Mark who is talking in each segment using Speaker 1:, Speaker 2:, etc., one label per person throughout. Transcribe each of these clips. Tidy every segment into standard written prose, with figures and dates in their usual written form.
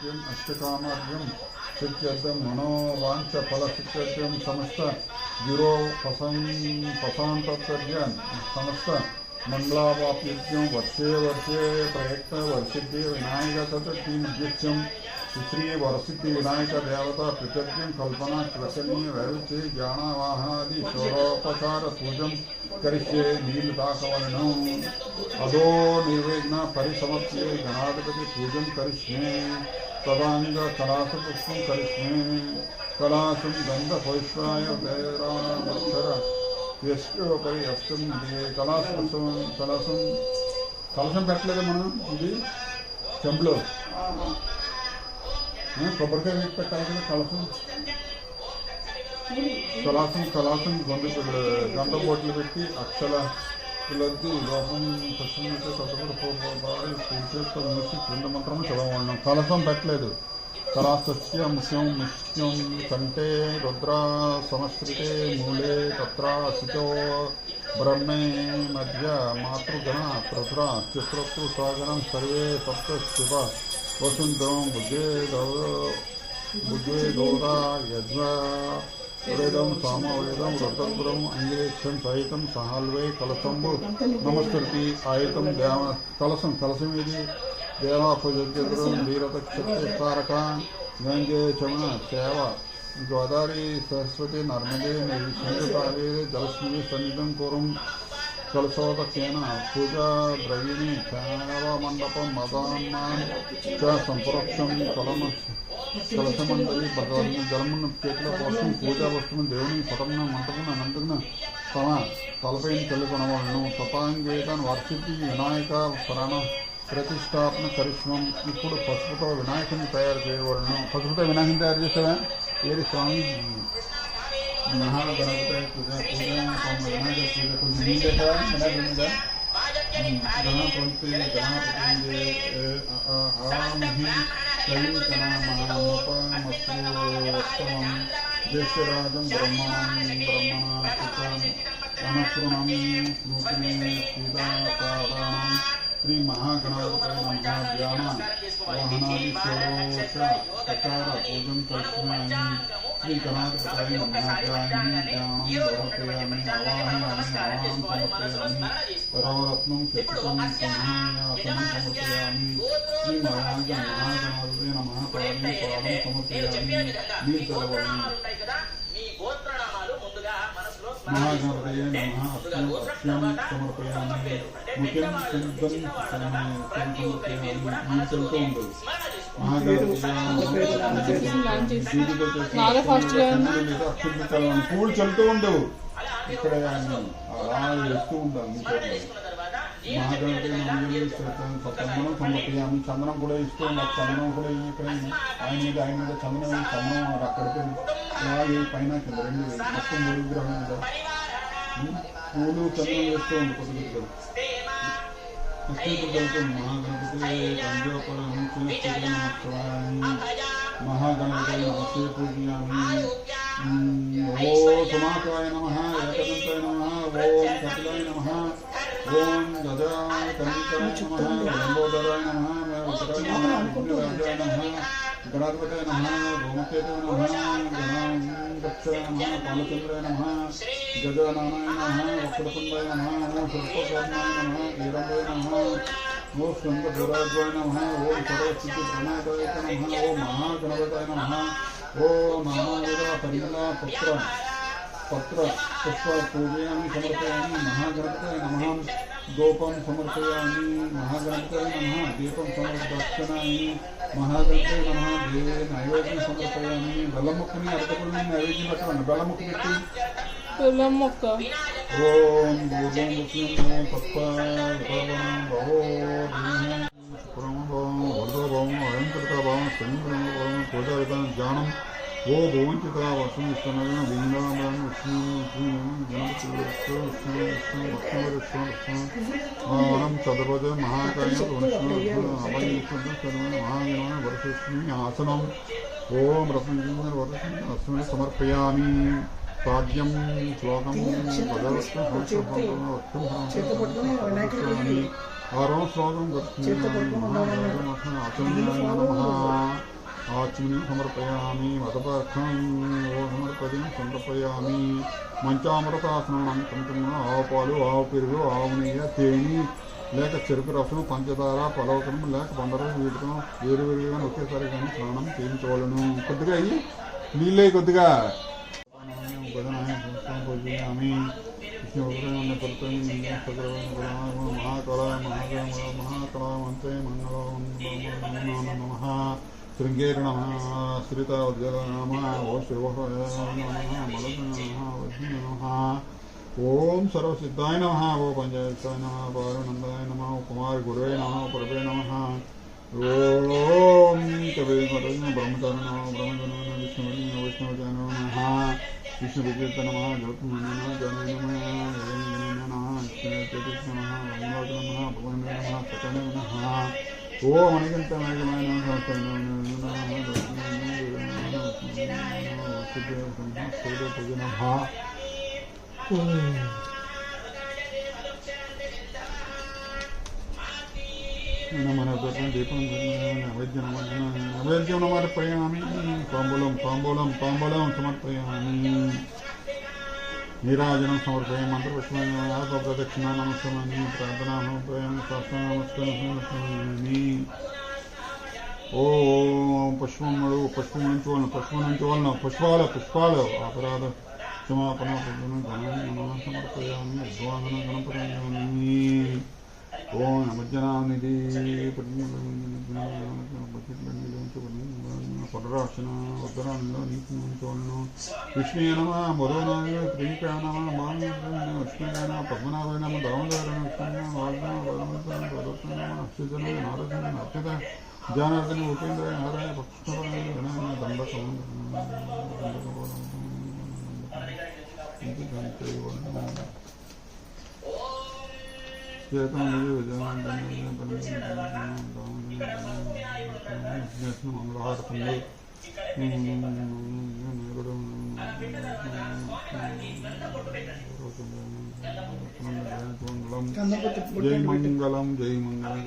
Speaker 1: सिद्ध्यर्थम अष्टकामार्यम सिद्ध्यर्थम मनोवांच फल सिद्ध्यर्थम समस्त गिरो पसांतर्यम समस्त मंगलावाप्युज्यम वर्षे वर्षे प्रयत्न वर्षिद्धि विनायक चतुर्थी नित्यम श्री वरसिद्धि विनायक देवता कृतज्ञ कल्पना कृतज्ञ वैरुच्य ज्ञानवाहनादि शौरोपचार पूजन करिष्ये नीलदासवर्णो अदो निर्विघ्न परिसमप्य गणाधिपति पूजन करिष्ये तदांग कलास पुष्पं करिष्ये कलासं गंध पुष्पाय तेराक्षर यस्योपरि अष्टम कलशं పెట్టలేదు మనం ఇది చెంబులో కొబ్బరికాయ పెట్టి పెట్టాలి కదా కలాసం గంధ బొట్లు పెట్టి అక్షల పిల్లద్ది లోపం పుష్పంతో సతపడి పూజతో మూసి క్రింద మాత్రమే చదవడం కలసం పెట్టలేదు కళాసస్య ముఖ్యం కంఠే రుద్ర సమశ్రితే మూలే తత్రాసితో బ్రహ్మే మధ్య మాతృగణ ప్రసుర చిత్రత్తు స్వాగనం సర్వే సప్త శివ వసుంధరం బుద్ధే గౌరా యజ్వ వేదం సామవేదం రుద్రం అంగిరేక్షం సహితం సహాల్వే కలసంబు నమస్కృతి ఆయుతం దేవ కలసం ఇది దేవాపయోగ్యం వీరత క్షత్రతారక గంగే చమన సేవ గోదావరి సరస్వతి నర్మదే సింధుకావే జలస్మిని సన్నిధం కురం కలశోదకేన పూజా ద్రవిణి సేవామండపం మదాన్నాం చ సంప్రోక్షం కలశమండలి భగవన్ జలమున్న చేతుల కోసం పూజా వస్తువును దేవుని పటమున మంటమున నందున తమ తలపైన చల్లుకొనవలను తపాంగేతాన్ వర్షిద్ధి వినాయక ప్రాణ ప్రతిష్టాపన కరిష్మం ఇప్పుడు పసుపుతో వినాయకుని తయారు చేయవలను పసుపుతో వినాయకుని తయారు చేసేవా ఏది స్వామి మహాగణపతి పూజ వినాయక పూజ కొంచెం నీళ్ళు చేసావా వినాయకుడి మీద గణపతి ఆమహి కవికణమోపమస్తమం జ్యేష్ఠరాజం బ్రహ్మణాం అనతృణం స్మృతిని సీతాకారాం श्री महागणाधिपतये नमः ध्यान वाहनादि षोडश प्रकार पूजन करिष्यामि श्री गणाधिपतये नमः ध्यायामि ध्यानं समर्पयामि समर्पयामि रवरत्नं चतुर्थं संहायासनं समर्पयामि श्री महागणाधिपतये नमः पादं समर्पयामि नीलजलवर्णं महागणपतये नमः अक्षयं समर्पयामि मुख्यं सिद्धं समर्पयामि चलतो ఉండదు పూలు చల్లుతూ ఉండవు ఇక్కడ అలా వేస్తూ ఉండాలి మహాగణపతి చందనం సమర్పయామి చందనం కూడా ఇస్తూ ఉండాలి చందనం కూడా ఇక్కడ ఆయన మీద చందనం అక్కడికి అలాగే పైన కింద రెండు మొత్తం మూడు విగ్రహం మీద పూలు చందనం వేస్తూ ఉంది కొద్దిగా महागणपति महागणपति नमस्ते पूजयामि ओम समाकाय नमः एकदंताय नमः ओम कपिलाय नमः ओम गजाकर्णिकाय नमः लंबोदराय नमः उत्तराय नमः गणाधिपतये नमः रोमकेतवे नमः गणाध्यक्षाय नमः पालचंद्राय नमः गजाननाय नमः वक्रतुंडाय नमः ओम सर्पकर्णाय नमः वीरंबाय नमः ओम स्कंदपुराज्वाय नमः ओम सरस्वती प्रणयदाय नमः ओम महागणपतये नमः ओम नानाविध परिमला पत्र पुष्प पूजयामि समर्पयामि महागणपतये नमः गोपं समर्पयामि महागणपतये नमः दीपं समर्पयामि महागणपतये नमः देवे नैवेद्यं समर्पयामि बलमुखनि अर्थपुण्य नैवेद्यं పెట్టండి బెల్లముక్క పెట్టి బెల్లముక్క ఓం భూతం ముస్లిం పప్పవనం భవో దీనం శుక్రమభవం వరదభవం అయంకృతభవం శనిభవం పూజావిధానం జ్ఞానం ఓ భవంతిత వర్షం ఇస్తున్నది లింగాంబరం విష్ణు గణపతి విష్ణు చతుర్భుజ మహాకాయ అభయీశ్వర మహాగణ వరలక్ష్మి ఆసనం ఓం రత్న వరలక్ష్మి సమర్పయామి పాద్యం శ్లోకం ఆరో శ్లోకం ఆచరణాయ నమః ఆచమనీయం సమర్పయామి వదపక్షం సమర్పదీయం సమర్పయామి మంచామృతాసనం కొంచెం ఆవు పాలు ఆవు పెరుగు ఆవు నెయ్యి తేనె లేక చెరుకు రసం పంచదార పలవకరం లేక బండరం వీటితో వేరువేరుగా ఒకేసారి కానీ స్నానం చేయించవలను కొద్దిగా అయ్యి నీళ్ళే కొద్దిగా పూజయామి మహాకళ మహాకళామంతే మంగళం నమ శృంగేరి నమ శ్రీత ఉద్యోగ నమ ఓ శివ నమ ఓం సర్వసిద్ధాయ నమ ఓ పంచాయతాయ నమ పారునందాయ నమ కుమారి గురువే నమ పురవే నమ ఓం కవి బ్రహ్మచారి నమ బ్రహ్మజన విష్ణుజన నమ విష్ణు విజేత నమ జ్యోతిమణ జన నమ నమ కృష్ణ నమ భగవన్ నమ సకల నమ ఓం అనిగంత మేఘమైన నమ మన దీపం నైవేద్యం సమర్పయామి తాంబూలం సమర్పయామి నీరాజనం సమర్పయామి మంత్రపుష్పాన్ని ప్రదక్షిణ నమస్కారాన్ని ప్రార్థన సమర్పయామి శాస్త్ర నమస్కారాన్ని ఓం పుష్పం నుంచి వాళ్ళను పుష్పాలు అపరాధ క్షమాపణ సమర్పయామి అధ్వానం గణపయామి ఓం నమజ్జనానిధి పునరాక్షణ ఉత్తరాన్ని నీతి ఉంచవలను విష్ణుయ నమ మధునాయ ప్రియకా నమ విష్ణుయ పద్మనాభాయ నమ దామోదర అక్షిజన నారద అత్యత జానార్దన ఉపేంద్ర నారాయణ పక్షాయ దండ మంగళహారతంలో జై మంగళం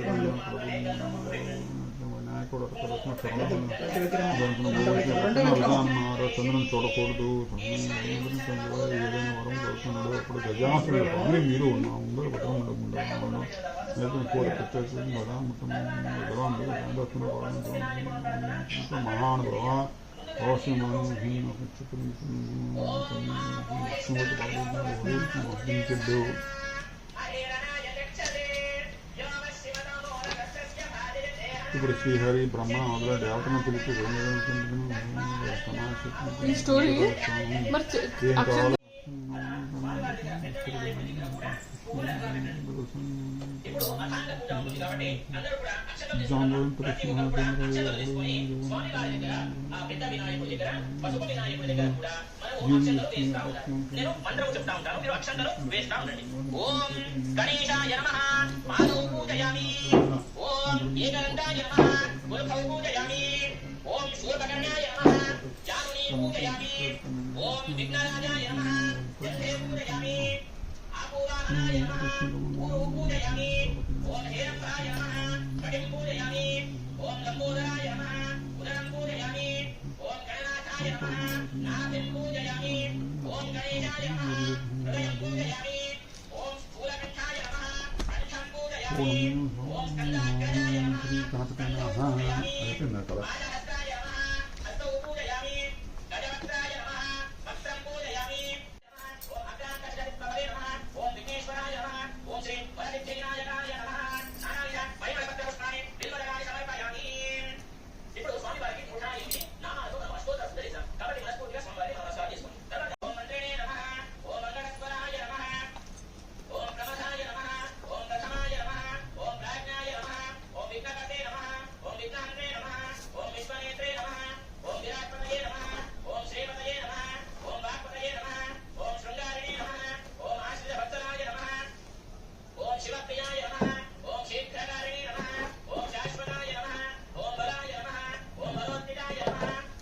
Speaker 1: చంద్రం చూడకూడదు ఏదైనా వరం కోరుతున్నాడు అప్పుడు గజాసుడు కానీ మీరు ఉండరు కూడా ప్రత్యేక మహానుభవ అవసరమాను ఇప్పుడు శ్రీహరి బ్రహ్మ మొదల దేవతను పిలిచి ఏం కావాలి అయిపోయింది కదా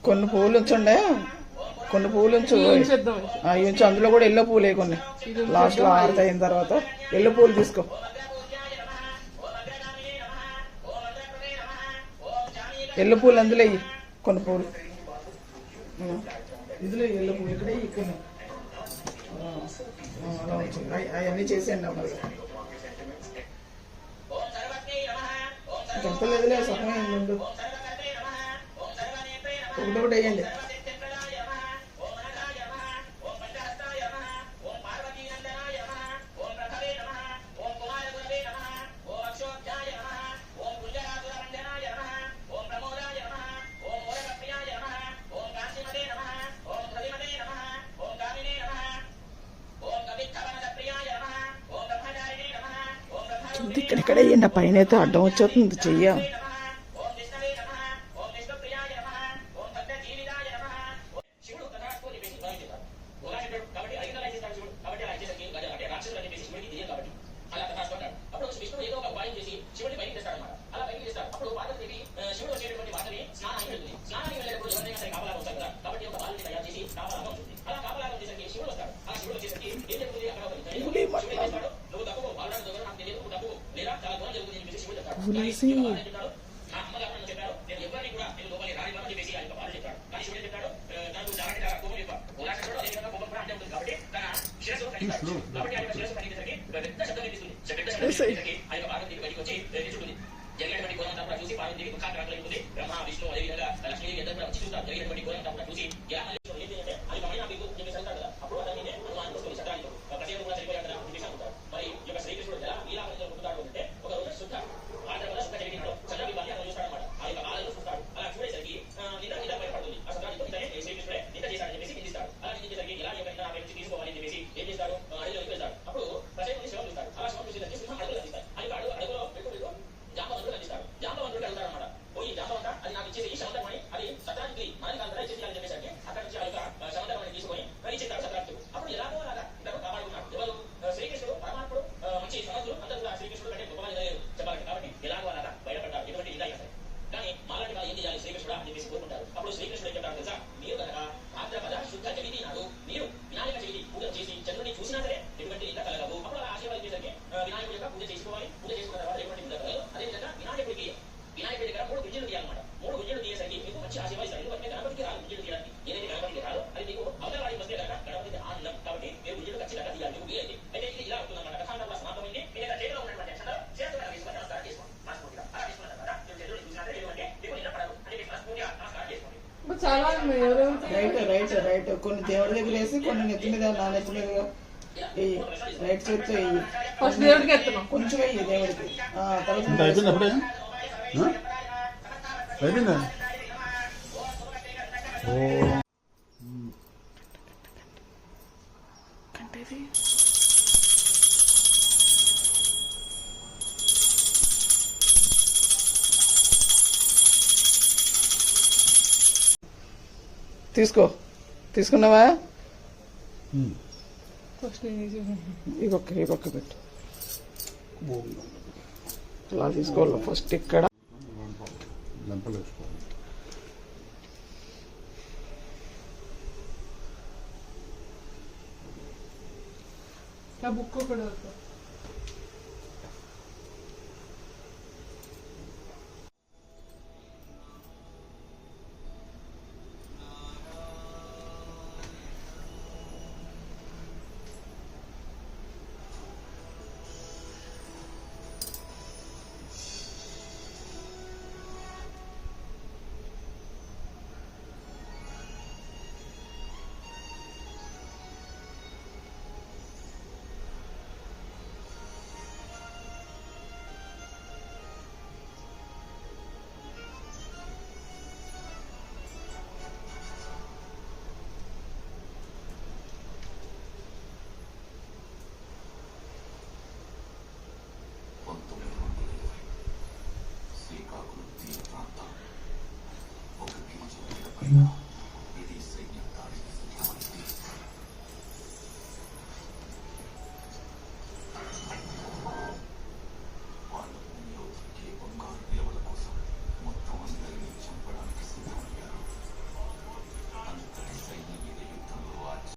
Speaker 2: కొన్ని పూలు ఉంచండి, కొన్ని పూలు ఉంచు అందులో కూడా ఎల్లో పూలే కొన్ని లాస్ట్ లో ఆరత అయిన తర్వాత ఎల్లో పూలు తీసుకో. ఎల్లో పూలు అందులో కొన్ని పూలు ఇందులో ఎల్లో పూలు ఇక్కడ కొన్ని అలా వచ్చింది అవన్నీ చేసేయండి అమ్మ చెప్పలేదులే సగమే ఉండు ఒకటి వేయండి ఇక్కడెక్కడ వేయండి పైన అయితే అడ్డం వచ్చేస్తుంది చెయ్య పులిసి రైట్ కొన్ని దేవుడి దగ్గర వేసి కొన్ని నెత్తి మీద నా నెత్తి మీద వెయ్యి రైట్ చేతితో వెయ్యి ఫస్ట్ దేవుడికి ఎత్తున్నాం కొంచెం వెయ్యి దేవుడికి
Speaker 1: అయిపోయింది అప్పుడే అయిపోయిందా
Speaker 2: తీసుకున్నావా ఇకొక్క పెట్టు అలా తీసుకోవాలి ఫస్ట్ ఇక్కడ
Speaker 3: బుక్ కూడా